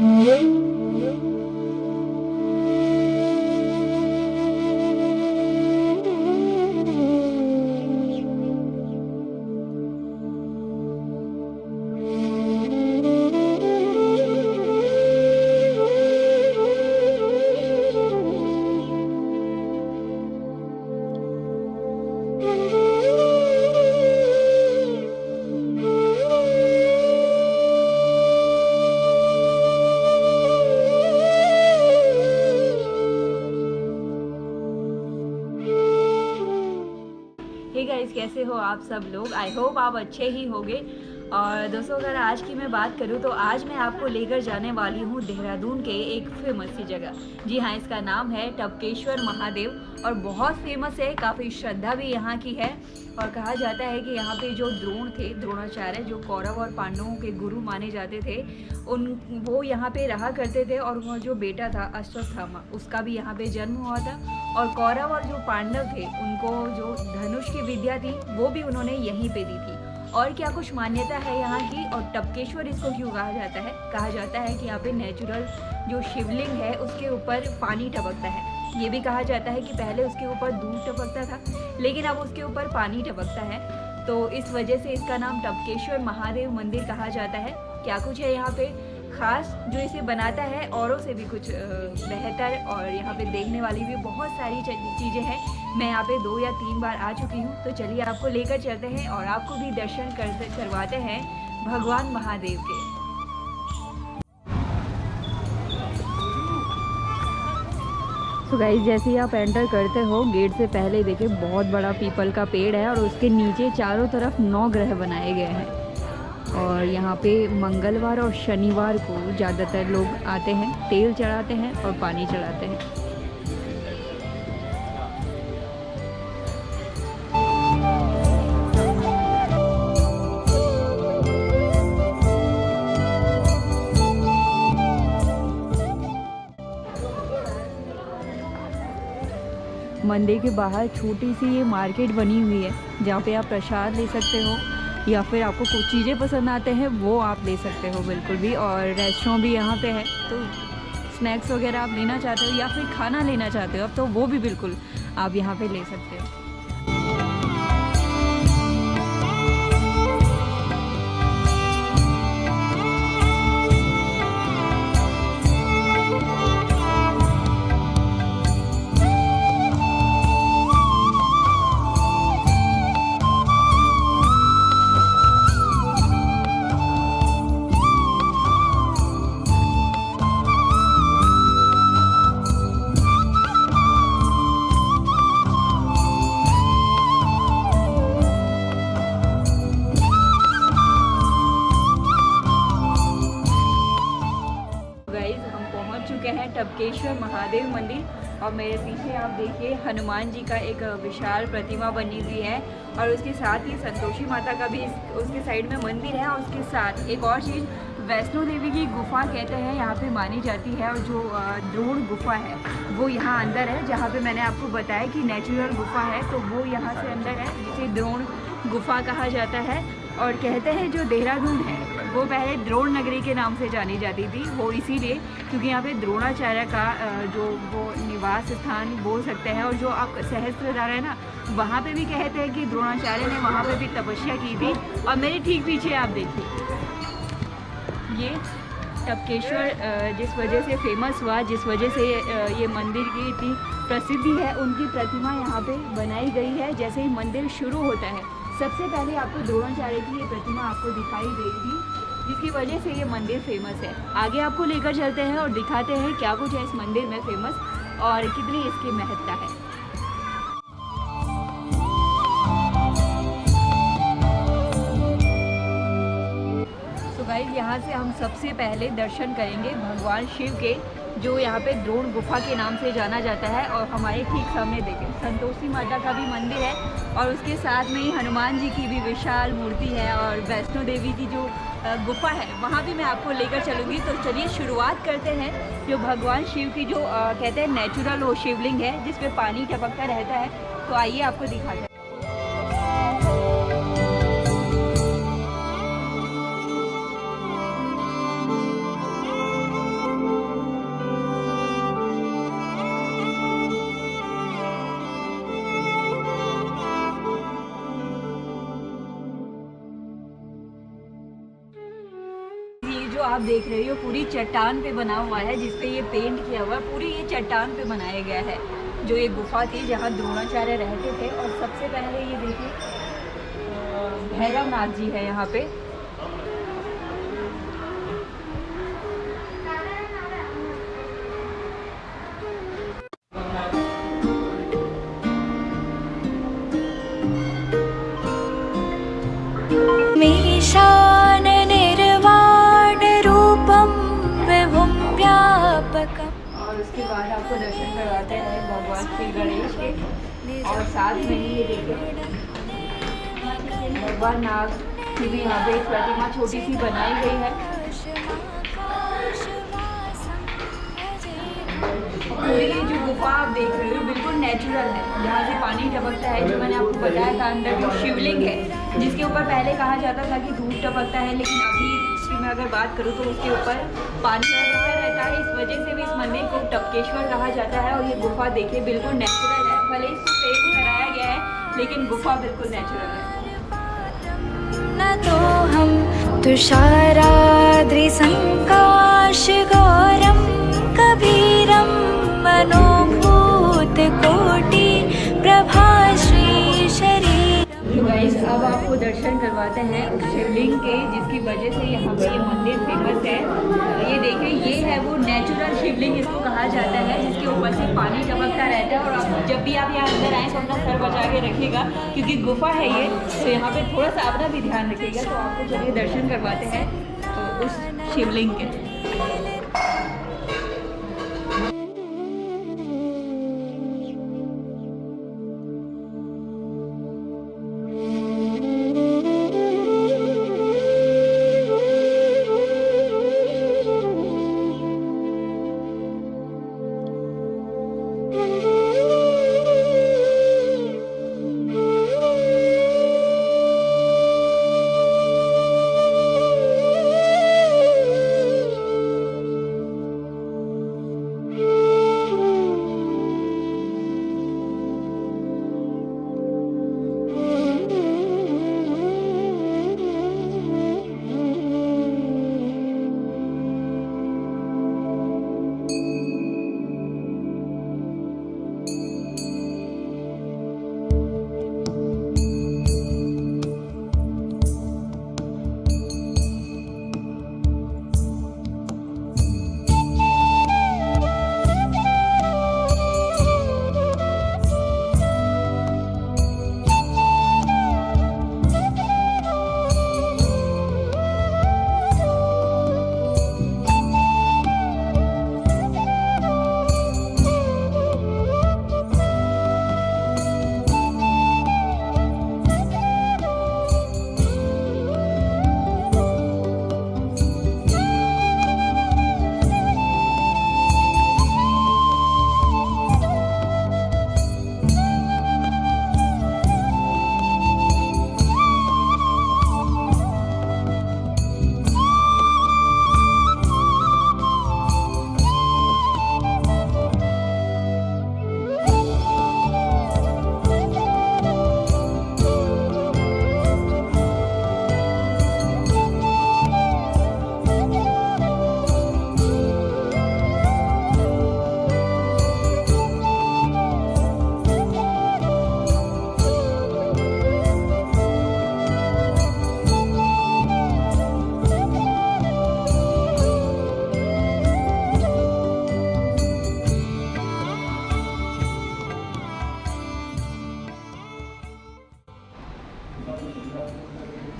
Hey guys, कैसे हो आप सब लोग। आई होप आप अच्छे ही होंगे। और दोस्तों, अगर आज की मैं बात करूं तो आज मैं आपको लेकर जाने वाली हूं देहरादून के एक फेमस सी जगह। जी हाँ, इसका नाम है टपकेश्वर महादेव और बहुत फेमस है, काफ़ी श्रद्धा भी यहाँ की है। और कहा जाता है कि यहाँ पे जो द्रोण थे, द्रोणाचार्य, जो कौरव और पांडवों के गुरु माने जाते थे, वो यहाँ पे रहा करते थे। और वह जो बेटा था अश्वत्थामा, उसका भी यहाँ पे जन्म हुआ था। और कौरव और जो पांडव थे, उनको जो धनुष की विद्या थी वो भी उन्होंने यहीं पे दी थी। और क्या कुछ मान्यता है यहाँ की। और टपकेश्वर इसको क्यों कहा जाता है? कहा जाता है कि यहाँ पे नेचुरल जो शिवलिंग है उसके ऊपर पानी टपकता है। ये भी कहा जाता है कि पहले उसके ऊपर दूध टपकता था, लेकिन अब उसके ऊपर पानी टपकता है। तो इस वजह से इसका नाम टपकेश्वर महादेव मंदिर कहा जाता है। क्या कुछ है यहाँ पे खास जो इसे बनाता है, औरों से भी कुछ बेहतर, और यहाँ पे देखने वाली भी बहुत सारी चीज़ें हैं। मैं यहाँ पे 2 या 3 बार आ चुकी हूँ, तो चलिए आपको लेकर चलते हैं और आपको भी दर्शन करवाते हैं भगवान महादेव के। तो गाइस, जैसे ही आप एंटर करते हो गेट से पहले देखिए बहुत बड़ा पीपल का पेड़ है और उसके नीचे चारों तरफ 9 ग्रह बनाए गए हैं। और यहाँ पे मंगलवार और शनिवार को ज़्यादातर लोग आते हैं, तेल चढ़ाते हैं और पानी चढ़ाते हैं। मंदिर के बाहर छोटी सी ये मार्केट बनी हुई है, जहाँ पे आप प्रसाद ले सकते हो या फिर आपको कुछ चीज़ें पसंद आते हैं वो आप ले सकते हो बिल्कुल भी। और रेस्टोरेंट भी यहाँ पे है, तो स्नैक्स वगैरह आप लेना चाहते हो या फिर खाना लेना चाहते हो तो वो भी बिल्कुल आप यहाँ पे ले सकते हो। टपकेश्वर महादेव मंदिर और मेरे पीछे आप देखिए हनुमान जी का एक विशाल प्रतिमा बनी हुई है और उसके साथ ही संतोषी माता का भी उसके साइड में मंदिर है। और उसके साथ एक और चीज़, वैष्णो देवी की गुफा कहते हैं यहाँ पे मानी जाती है। और जो द्रोण गुफा है वो यहाँ अंदर है, जहाँ पे मैंने आपको बताया कि नेचुरल गुफा है, तो वो यहाँ से अंदर है, जिसे द्रोण गुफा कहा जाता है। और कहते हैं जो देहरादून है वो पहले द्रोण नगरी के नाम से जानी जाती थी, वो इसीलिए क्योंकि यहाँ पे द्रोणाचार्य का जो वो निवास स्थान बोल सकते हैं। और जो आप सहस्त्रधारा है ना, वहाँ पे भी कहते हैं कि द्रोणाचार्य ने वहाँ पे भी तपस्या की थी। और मेरे ठीक पीछे आप देखिए, ये टपकेश्वर जिस वजह से फेमस हुआ, जिस वजह से ये मंदिर की इतनी प्रसिद्धि है, उनकी प्रतिमा यहाँ पे बनाई गई है। जैसे ही मंदिर शुरू होता है सबसे पहले आपको द्रोणाचार्य की ये प्रतिमा आपको दिखाई देगी, जिसकी वजह से ये मंदिर फेमस है। आगे आपको लेकर चलते हैं और दिखाते हैं क्या कुछ है इस मंदिर में फेमस और कितनी इसकी महत्ता है। तो गाइस, यहाँ से हम सबसे पहले दर्शन करेंगे भगवान शिव के, जो यहाँ पे द्रोण गुफा के नाम से जाना जाता है। और हमारे ठीक सामने देखें संतोषी माता का भी मंदिर है और उसके साथ में ही हनुमान जी की भी विशाल मूर्ति है। और वैष्णो देवी की जो गुफा है वहाँ भी मैं आपको लेकर चलूँगी। तो चलिए शुरुआत करते हैं। जो भगवान शिव की जो कहते हैं नेचुरल वो शिवलिंग है जिसमें पानी टपकता रहता है, तो आइए आपको दिखाते हैं। जो आप देख रहे हो पूरी चट्टान पे बना हुआ है, जिसपे ये पेंट किया हुआ है, पूरी ये चट्टान पे बनाया गया है। जो एक गुफा थी जहाँ द्रोणाचार्य रहते थे, और सबसे पहले ये देखिए भैरव नाथ जी है यहाँ पे। मीशान निर्वाण रूपम विभुं व्यापकम्। और उसके बाद आपको दर्शन करवाते हैं भगवान श्री गणेश के, और साथ में ही ये देखिए भगवान नाग की भी यहाँ पे एक प्रतिमा छोटी सी बनाई गई है। पूरी ये जो गुफा आप देख रहे हो बिल्कुल नेचुरल है, जहाँ से पानी टपकता है। जो मैंने आपको बताया था, अंदर जो शिवलिंग है जिसके ऊपर पहले कहा जाता था कि धूप टपकता है, लेकिन अभी की मैं अगर बात करूँ तो उसके ऊपर पानी टपकता रहता है। इस वजह से भी इस मंदिर को टपकेश्वर कहा जाता है। और ये गुफा देखिए बिल्कुल नेचुरल है, भले इसको पेंट कराया गया है लेकिन गुफा बिल्कुल नेचुरल है। न तो हम तुषाराद्रि संकाश गौरम कबीरम मनोभूत कोटि प्रभा श्री शरीर। तो गाइस अब आपको दर्शन करवाते हैं उस शिवलिंग के, जिसकी वजह से यहाँ पे ये मंदिर फेमस है। ये देखें, ये है वो नेचुरल शिवलिंग इसको कहा जाता है, जिसके ऊपर से पानी टपकता रहता है। और आप जब भी आप यहाँ अंदर आए तो अपना सर बचा के रखिएगा, क्योंकि गुफा है ये, तो यहाँ पे थोड़ा सा अपना भी ध्यान रखिएगा। तो आपको चलिए दर्शन करवाते हैं तो उस शिवलिंग के।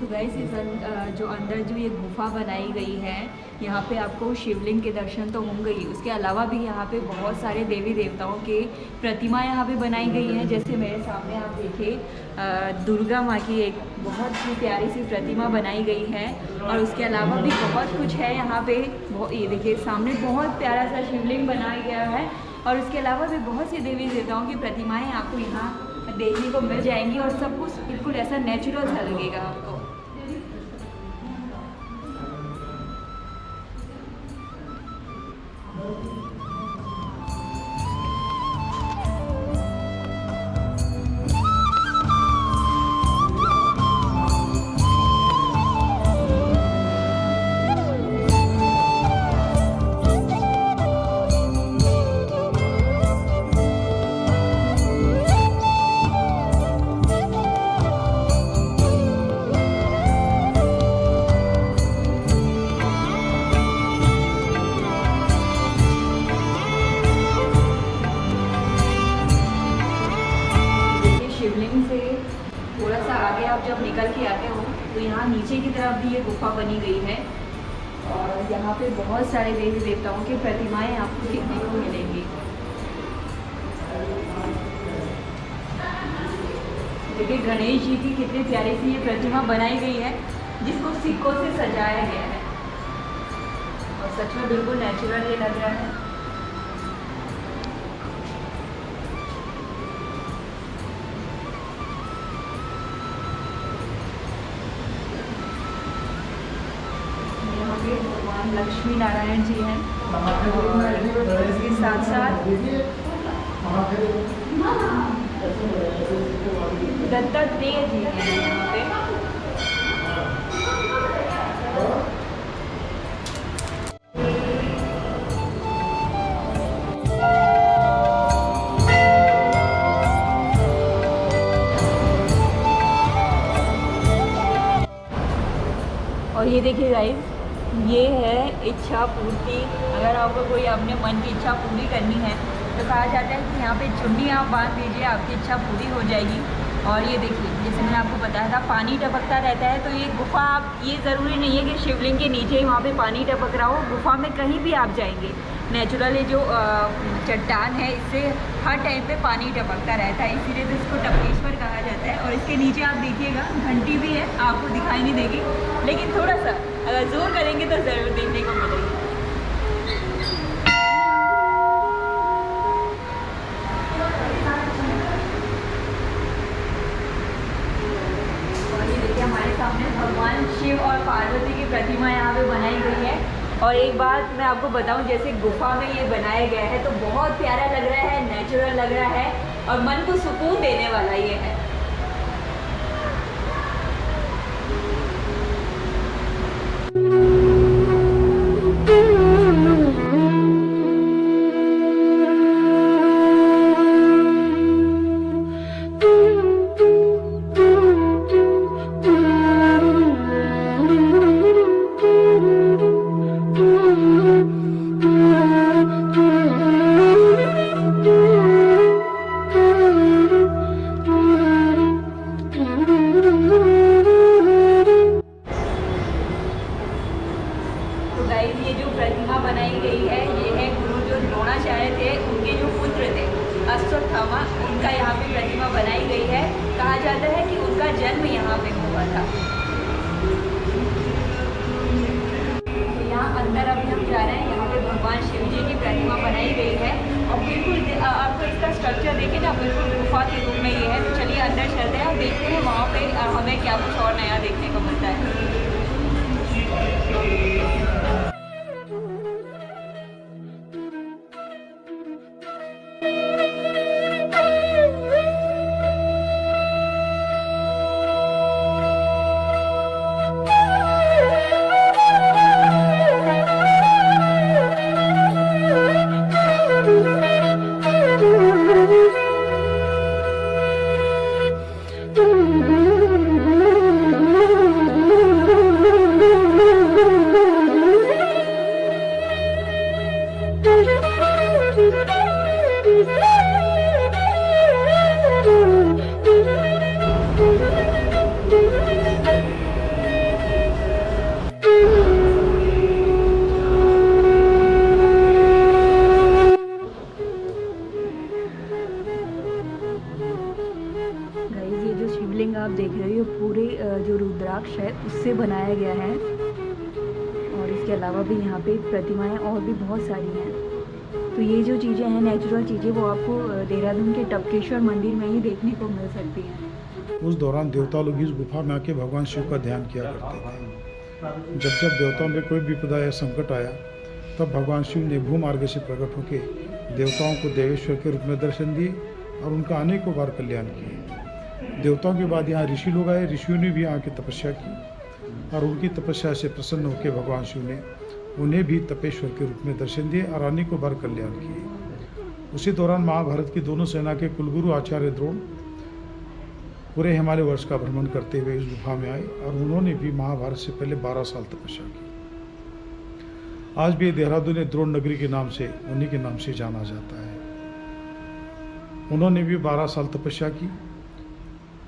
तो गाइस इस जो अंदर जो ये गुफा बनाई गई है, यहाँ पे आपको शिवलिंग के दर्शन तो होंगे ही, उसके अलावा भी यहाँ पे बहुत सारे देवी देवताओं के प्रतिमा यहाँ पे बनाई गई हैं। जैसे मेरे सामने आप देखिए दुर्गा माँ की एक बहुत ही प्यारी सी प्रतिमा बनाई गई है, और उसके अलावा भी बहुत कुछ है यहाँ पे। ये देखिए सामने बहुत प्यारा सा शिवलिंग बनाया गया है, और उसके अलावा भी बहुत सी देवी देवताओं की प्रतिमाएँ आपको यहाँ देखने को मिल जाएंगी, और सब कुछ बिल्कुल ऐसा नेचुरल सा लगेगा आपको। तरफ भी ये गुफा बनी गई है और यहाँ पे बहुत सारे देवी देवताओं की प्रतिमाएं आपको देखने को मिलेंगी। देखिए गणेश जी की कितनी प्यारी सी ये प्रतिमा बनाई गई है जिसको सिक्कों से सजाया गया है और सच में बिल्कुल नेचुरल ये लग रहा है। भगवान लक्ष्मी नारायण जी हैं, इसके साथ साथ दत्तात्रेय जी हैं यहाँ पे। और ये देखिए गाइस, ये है इच्छा पूर्ति। अगर आपको कोई अपने मन की इच्छा पूरी करनी है तो कहा जाता है कि यहाँ पे चुन्नी आप बांध दीजिए, आपकी इच्छा पूरी हो जाएगी। और ये देखिए, जैसे मैंने आपको बताया था पानी टपकता रहता है, तो ये गुफा आप, ये ज़रूरी नहीं है कि शिवलिंग के नीचे ही वहाँ पे पानी टपक रहा हो। गुफा में कहीं भी आप जाएंगे, नेचुरल ये जो चट्टान है इससे हर टाइम पे पानी टपकता रहता है, इसीलिए तो इसको टपकेश्वर कहा जाता है। और इसके नीचे आप देखिएगा घंटी भी है, आपको दिखाई नहीं देगी लेकिन थोड़ा सा अगर जोर करेंगे तो ज़रूर देखने को मिलेगी। हमारे सामने भगवान शिव और पार्वती की प्रतिमा यहाँ पे बनाई गई है। और एक बात मैं आपको बताऊं, जैसे गुफा में ये बनाया गया है तो बहुत प्यारा लग रहा है, नेचुरल लग रहा है और मन को सुकून देने वाला ये है। ये जो प्रतिमा बनाई गई है ये है गुरु जो द्रोणाचार्य थे, उनके जो पुत्र थे अश्वत्थामा, उनका यहाँ पे प्रतिमा बनाई गई है। कहा जाता है कि उनका जन्म यहाँ पे हुआ था। यहाँ अंदर अभी हम जा रहे हैं, यहाँ पे भगवान शिव जी की प्रतिमा बनाई गई है और बिल्कुल आपको इसका स्ट्रक्चर देखे ना, बिल्कुल गुफा के रूप में ये है। तो चलिए अंदर चलते हैं और देखते हैं वहाँ पे हमें क्या कुछ और नया देखने को मिलता है। शिवलिंग आप देख रहे हो पूरे जो रुद्राक्ष है उससे बनाया गया है और इसके अलावा भी यहाँ पे प्रतिमाएं और भी बहुत सारी हैं। तो ये जो चीज़ें हैं नेचुरल चीज़ें वो आपको देहरादून के टपकेश्वर मंदिर में ही देखने को मिल सकती हैं। उस दौरान देवता लोग इस गुफा में आके भगवान शिव का ध्यान किया करते थे। जब जब देवताओं में कोई विपदा या संकट आया तब भगवान शिव ने भूमार्ग से प्रकट होकर देवताओं को देवेश्वर के रूप में दर्शन दिए और उनका अनेकों बार कल्याण किए। देवताओं के बाद यहाँ ऋषि लोग आए, ऋषियों ने भी यहाँ की तपस्या की और उनकी तपस्या से प्रसन्न होकर भगवान शिव ने उन्हें भी तपेश्वर के रूप में दर्शन दिए और अनेकों बार कल्याण किए। उसी दौरान महाभारत की दोनों सेना के कुलगुरु आचार्य द्रोण पूरे हिमालय वर्ष का भ्रमण करते हुए इस गुफा में आए और उन्होंने भी महाभारत से पहले 12 साल तपस्या की। आज भी देहरादून द्रोण नगरी के नाम से उन्हीं के नाम से जाना जाता है। उन्होंने भी 12 साल तपस्या की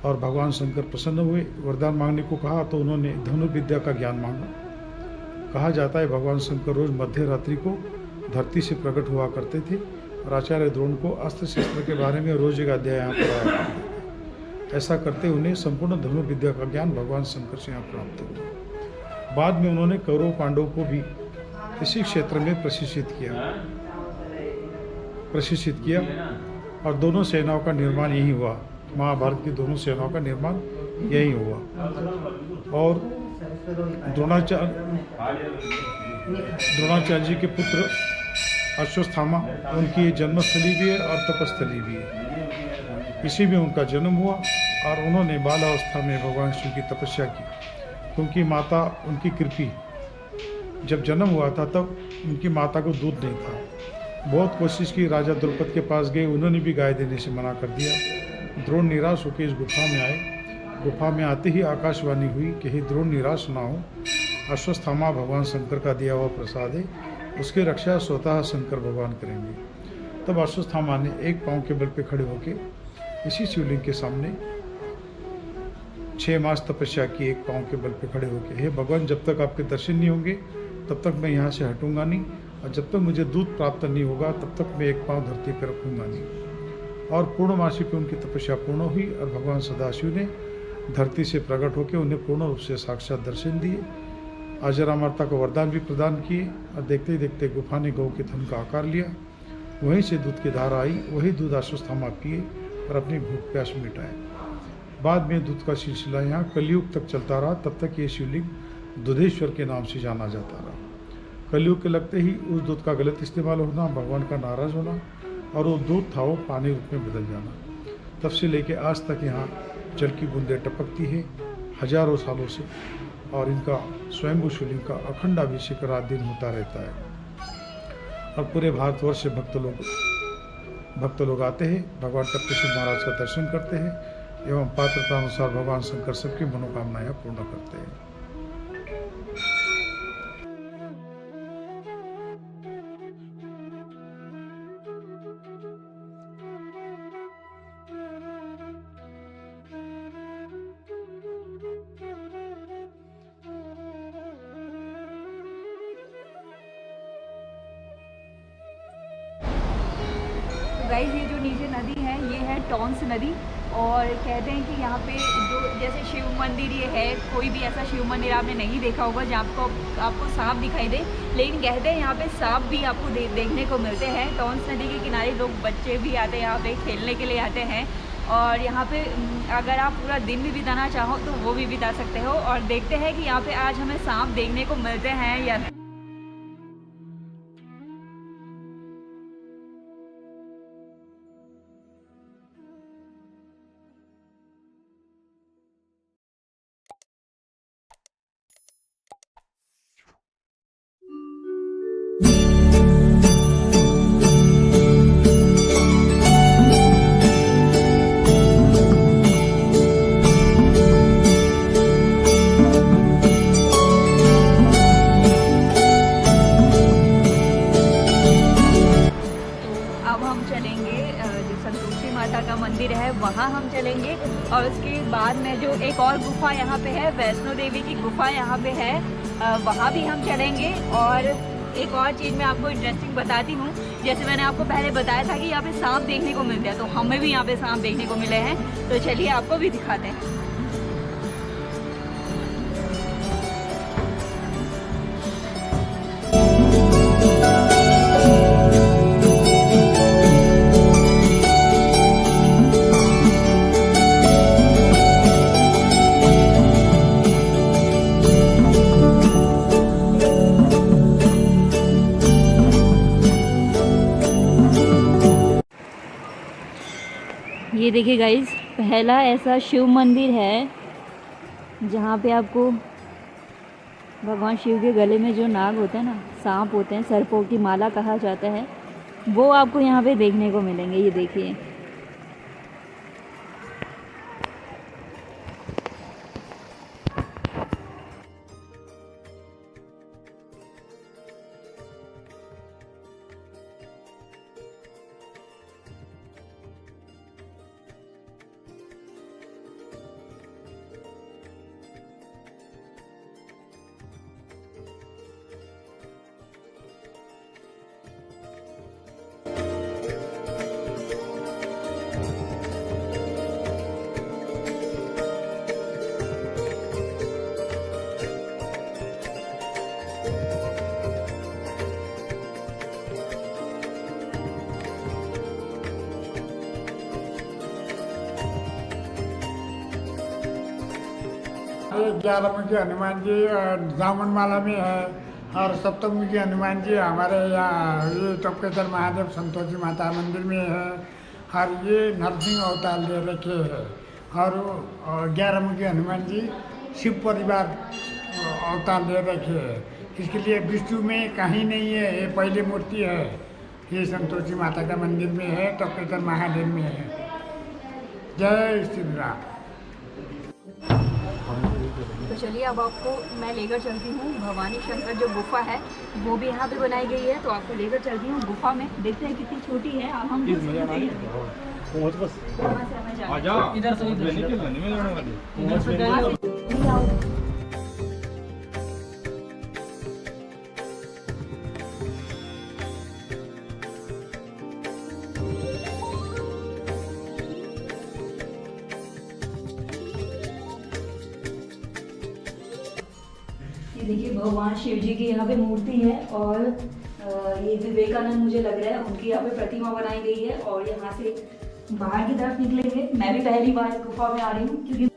और भगवान शंकर प्रसन्न हुए। वरदान मांगने को कहा तो उन्होंने धनुर्विद्या का ज्ञान मांगा। कहा जाता है भगवान शंकर रोज मध्य रात्रि को धरती से प्रकट हुआ करते थे और आचार्य द्रोण को अस्त्र शस्त्र के बारे में रोज एक अध्याय यहाँ पर आया करते थे। ऐसा करते उन्हें संपूर्ण धनुर्विद्या का ज्ञान भगवान शंकर से यहाँ प्राप्त हुआ। बाद में उन्होंने कौरव पांडव को भी इसी क्षेत्र में प्रशिक्षित किया और दोनों सेनाओं का निर्माण यही हुआ। महाभारत की दोनों सेनाओं का निर्माण यही हुआ। और द्रोणाचार्य जी के पुत्र अश्वत्थामा, उनकी जन्मस्थली भी है और तपस्थली भी है। इसी में उनका जन्म हुआ और उन्होंने बालावस्था में भगवान शिव की तपस्या की, क्योंकि माता उनकी कृपी, जब जन्म हुआ था तब उनकी माता को दूध नहीं था। बहुत कोशिश की, राजा द्रौपद के पास गए, उन्होंने भी गाय देने से मना कर दिया। द्रोण निराश होकर इस गुफा में आए। गुफा में आते ही आकाशवाणी हुई कि हे द्रोण, निराश ना हो, अश्वत्थामा भगवान शंकर का दिया हुआ प्रसाद है, उसकी रक्षा स्वतः शंकर भगवान करेंगे। तब अश्वत्थामा ने एक पांव के बल पे खड़े होकर इसी शिवलिंग के सामने 6 मास तपस्या की, एक पांव के बल पे खड़े होकर, हे भगवान, जब तक आपके दर्शन नहीं होंगे तब तक मैं यहाँ से हटूंगा नहीं, और जब तक मुझे दूध प्राप्त नहीं होगा तब तक मैं एक पांव धरती पर रखूंगा नहीं। और पूर्णमासी पे उनकी तपस्या पूर्ण हुई और भगवान सदाशिव ने धरती से प्रकट होकर उन्हें पूर्ण रूप से साक्षात दर्शन दिए। अजरामरता को वरदान भी प्रदान किए और देखते ही देखते गुफा ने गौ के थन का आकार लिया। वहीं से दूध की धारा आई, वही दूध अश्वत्थामा पिए और अपनी भूख प्यास मिटाए। बाद में दूध का सिलसिला यहाँ कलयुग तक चलता रहा। तब तक ये शिवलिंग दुधेश्वर के नाम से जाना जाता रहा। कलयुग के लगते ही उस दूध का गलत इस्तेमाल होना, भगवान का नाराज होना और वो दूध था वो पानी रूप में बदल जाना। तब से लेके आज तक यहाँ जल की बूंदें टपकती है हजारों सालों से, और इनका स्वयंभू शिवलिंग का अखंड अभिषेक रात दिन होता रहता है। और पूरे भारतवर्ष से भक्त लोग आते हैं, भगवान टप्पेश्वर महाराज का दर्शन करते हैं एवं पात्रता अनुसार भगवान शंकर सबकी मनोकामनाएं पूर्ण करते हैं। गाइस, ये जो नीचे नदी है ये है टॉन्स नदी, और कहते हैं कि यहाँ पे जो जैसे शिव मंदिर ये है, कोई भी ऐसा शिव मंदिर आपने नहीं देखा होगा जहाँ आपको सांप दिखाई दे, लेकिन कहते हैं यहाँ पे सांप भी आपको देखने को मिलते हैं। टॉन्स नदी के किनारे लोग, बच्चे भी आते हैं यहाँ पे खेलने के लिए आते हैं, और यहाँ पे अगर आप पूरा दिन भी बिताना चाहो तो वो भी बिता सकते हो। और देखते हैं कि यहाँ पे आज हमें सांप देखने को मिलते हैं या नहीं। का मंदिर है वहाँ हम चलेंगे, और उसके बाद में जो एक और गुफा यहाँ पे है, वैष्णो देवी की गुफा यहाँ पे है, वहाँ भी हम चलेंगे। और एक और चीज़ मैं आपको इंटरेस्टिंग बताती हूँ, जैसे मैंने आपको पहले बताया था कि यहाँ पे सांप देखने को मिलते हैं, तो हमें भी यहाँ पे सांप देखने को मिले हैं। तो चलिए आपको भी दिखाते हैं। ये देखिए गाइस, पहला ऐसा शिव मंदिर है जहाँ पे आपको भगवान शिव के गले में जो नाग होते हैं ना, सांप होते हैं, सर्पों की माला कहा जाता है, वो आपको यहाँ पे देखने को मिलेंगे। ये देखिए, हमारे 11मुखी हनुमान जी जामुनमाला में है और सप्तमुखी हनुमान जी हमारे यहाँ ये टपकेश्वर महादेव संतोषी माता मंदिर में है और ये नरसिंह अवतार ले रखे हैं और 11मुखी हनुमान जी शिव परिवार अवतार ले रखे हैं। इसके लिए विष्णु में कहीं नहीं है, ये पहली मूर्ति है, ये संतोषी माता का मंदिर में है, टपकेश्वर महादेव में है। जय श्री राम। तो चलिए अब आपको मैं लेकर चलती हूँ भवानी शंकर जो गुफा है वो भी यहाँ पे बनाई गई है, तो आपको लेकर चलती हूँ गुफा में। देखते हैं कितनी छोटी है। अब हम इधर से देखिए भगवान शिव जी की यहाँ पे मूर्ति है और ये विवेकानंद मुझे लग रहा है उनकी यहाँ पे प्रतिमा बनाई गई है। और यहाँ से बाहर की तरफ निकलेंगे। मैं भी पहली बार इस गुफा में आ रही हूँ क्योंकि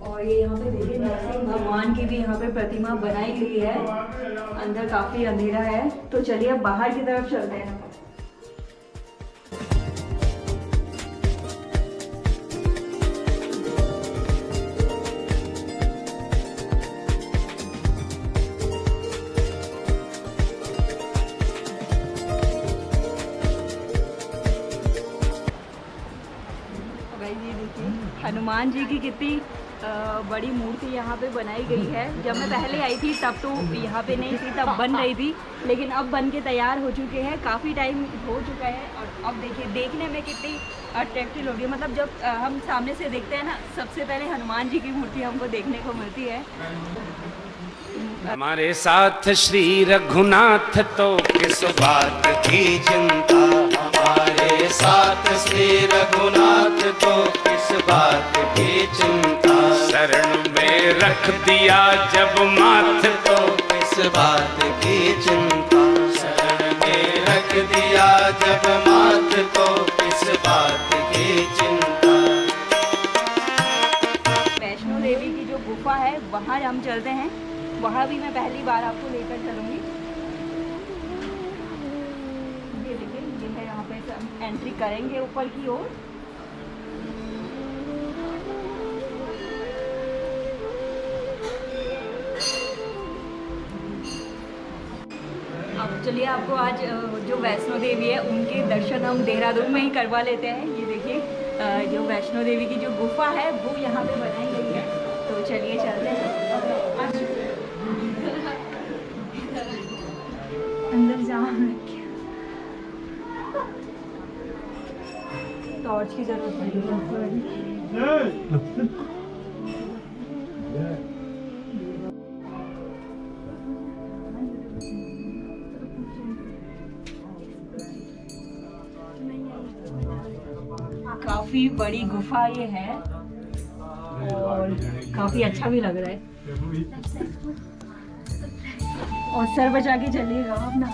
और ये यहाँ पे देखिए नरसिंह भगवान की भी यहाँ पे प्रतिमा बनाई गई है। अंदर काफी अंधेरा है, तो चलिए अब बाहर की तरफ चलते हैं। हनुमान जी की कितनी बड़ी मूर्ति यहाँ पे बनाई गई है। जब मैं पहले आई थी तब तो यहाँ पे नहीं थी, तब बन रही थी, लेकिन अब बन के तैयार हो चुके हैं। काफ़ी टाइम हो चुका है और अब देखिए देखने में कितनी अट्रैक्टिव होगी। मतलब जब हम सामने से देखते हैं ना, सबसे पहले हनुमान जी की मूर्ति हमको देखने को मिलती है। हमारे साथ श्री रघुनाथ तो किस बात की चिंता, हमारे साथ श्री रघुनाथ तो किस बात की चिंता, शरण में रख दिया जब माथ तो किस बात की चिंता, शरण में रख दिया जब माथ तो किस बात की चिंता। वैष्णो देवी की जो गुफा है वहाँ हम चलते हैं। वहाँ भी मैं पहली बार आपको लेकर चलूँगी। ये देखिए, ये है यहाँ पे हम एंट्री करेंगे ऊपर की ओर। अब चलिए आपको आज जो वैष्णो देवी है उनके दर्शन हम देहरादून में ही करवा लेते हैं। ये देखिए जो वैष्णो देवी की जो गुफा है वो यहाँ पे बनाई गई है, तो चलिए चलते हैं अंदर। जाम टॉर्च की जरूरत पड़ेगी। काफी बड़ी गुफा ये है और काफी अच्छा भी लग रहा है। और सर बचा के चलिएगा अपना।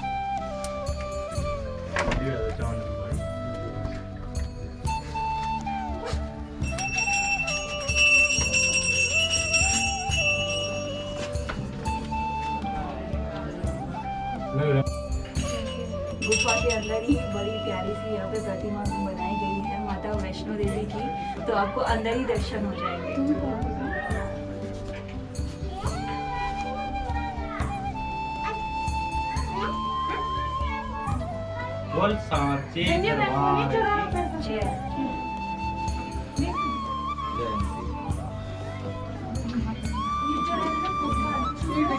गुफा के अंदर ही बड़ी प्यारी सी यहाँ पे प्रतिमा बनाई गई है माता वैष्णो देवी की, तो आपको अंदर ही दर्शन हो जाएंगे। बोल सांचे दरबार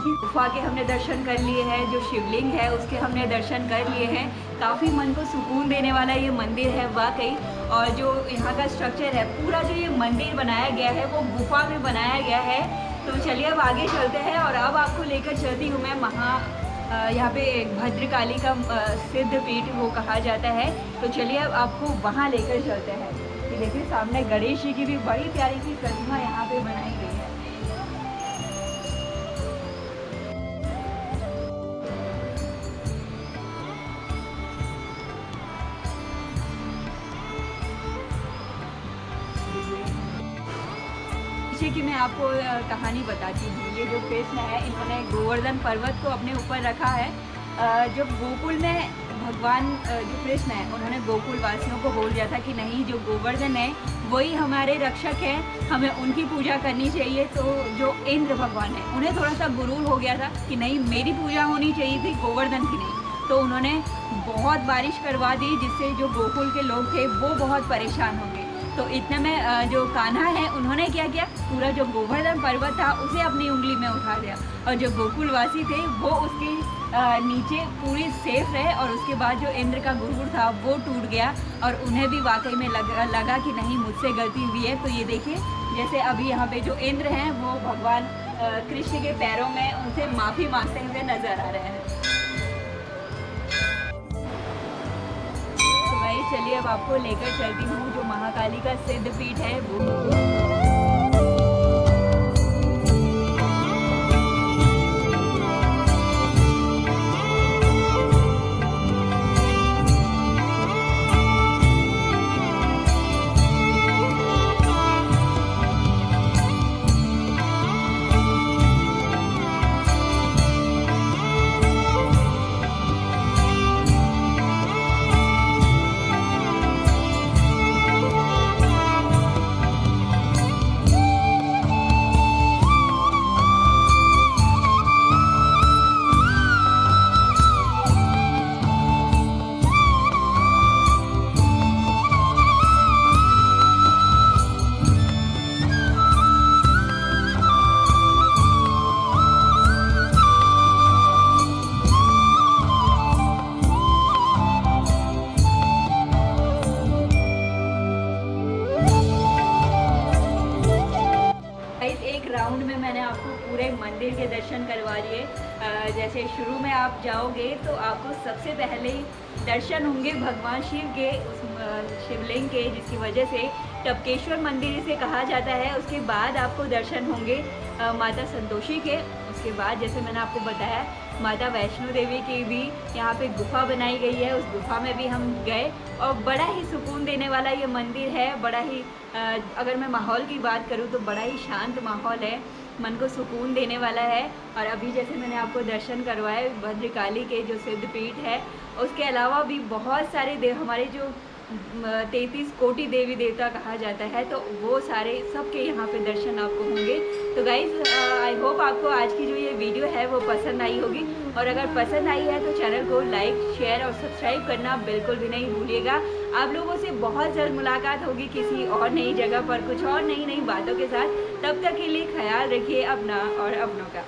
गुफा के हमने दर्शन कर लिए हैं। जो शिवलिंग है उसके हमने दर्शन कर लिए हैं। काफ़ी मन को सुकून देने वाला ये मंदिर है वाकई। और जो यहाँ का स्ट्रक्चर है, पूरा जो ये मंदिर बनाया गया है वो गुफा में बनाया गया है। तो चलिए अब आगे चलते हैं और अब आपको लेकर चलती हूँ मैं यहाँ पे भद्रकाली का सिद्ध पीठ वो कहा जाता है। तो चलिए अब आपको वहाँ लेकर चलते हैं। ये देखिए सामने गणेश जी की भी बड़ी प्यारी सी प्रतिमा यहाँ पे बनाई गई है। कि मैं आपको कहानी बताती हूँ। ये जो कृष्ण है, इन्होंने गोवर्धन पर्वत को अपने ऊपर रखा है। जब गोकुल में भगवान जो कृष्ण है, उन्होंने गोकुल वासियों को बोल दिया था कि नहीं, जो गोवर्धन है वही हमारे रक्षक है, हमें उनकी पूजा करनी चाहिए। तो जो इंद्र भगवान है, उन्हें थोड़ा सा गुरूर हो गया था कि नहीं, मेरी पूजा होनी चाहिए थी, गोवर्धन की नहीं। तो उन्होंने बहुत बारिश करवा दी, जिससे जो गोकुल के लोग थे वो बहुत परेशान हो गए। तो इतने में जो कान्हा है, उन्होंने क्या किया, पूरा जो गोवर्धन पर्वत था उसे अपनी उंगली में उठा लिया, और जो गोकुलवासी थे वो उसके नीचे पूरी सेफ रहे। और उसके बाद जो इंद्र का गुरूर था वो टूट गया, और उन्हें भी वाकई में लगा कि नहीं, मुझसे गलती हुई है। तो ये देखिए, जैसे अभी यहाँ पे जो इंद्र हैं वो भगवान कृष्ण के पैरों में उनसे माफ़ी मांगते हुए नजर आ रहे हैं। चलिए अब आपको लेकर चलती हूँ जो महाकाली का सिद्ध पीठ है वो। राउंड में मैंने आपको पूरे मंदिर के दर्शन करवा दिए। जैसे शुरू में आप जाओगे तो आपको सबसे पहले दर्शन होंगे भगवान शिव के, उस शिवलिंग के, जिसकी वजह से टपकेश्वर मंदिर इसे कहा जाता है। उसके बाद आपको दर्शन होंगे माता संतोषी के। उसके बाद जैसे मैंने आपको बताया, माता वैष्णो देवी की भी यहाँ पे गुफा बनाई गई है, उस गुफा में भी हम गए, और बड़ा ही सुकून देने वाला ये मंदिर है। बड़ा ही अगर मैं माहौल की बात करूँ तो बड़ा ही शांत माहौल है, मन को सुकून देने वाला है। और अभी जैसे मैंने आपको दर्शन करवाए भद्रकाली के जो सिद्ध पीठ है, उसके अलावा भी बहुत सारे हमारे जो 33 कोटि देवी देवता कहा जाता है, तो वो सारे सबके यहाँ पे दर्शन आपको होंगे। तो गाइज़, आई होप आपको आज की जो ये वीडियो है वो पसंद आई होगी, और अगर पसंद आई है तो चैनल को लाइक, शेयर और सब्सक्राइब करना बिल्कुल भी नहीं भूलिएगा। आप लोगों से बहुत जल्द मुलाकात होगी किसी और नई जगह पर, कुछ और नई नई बातों के साथ। तब तक के लिए ख्याल रखिए अपना और अपनों का।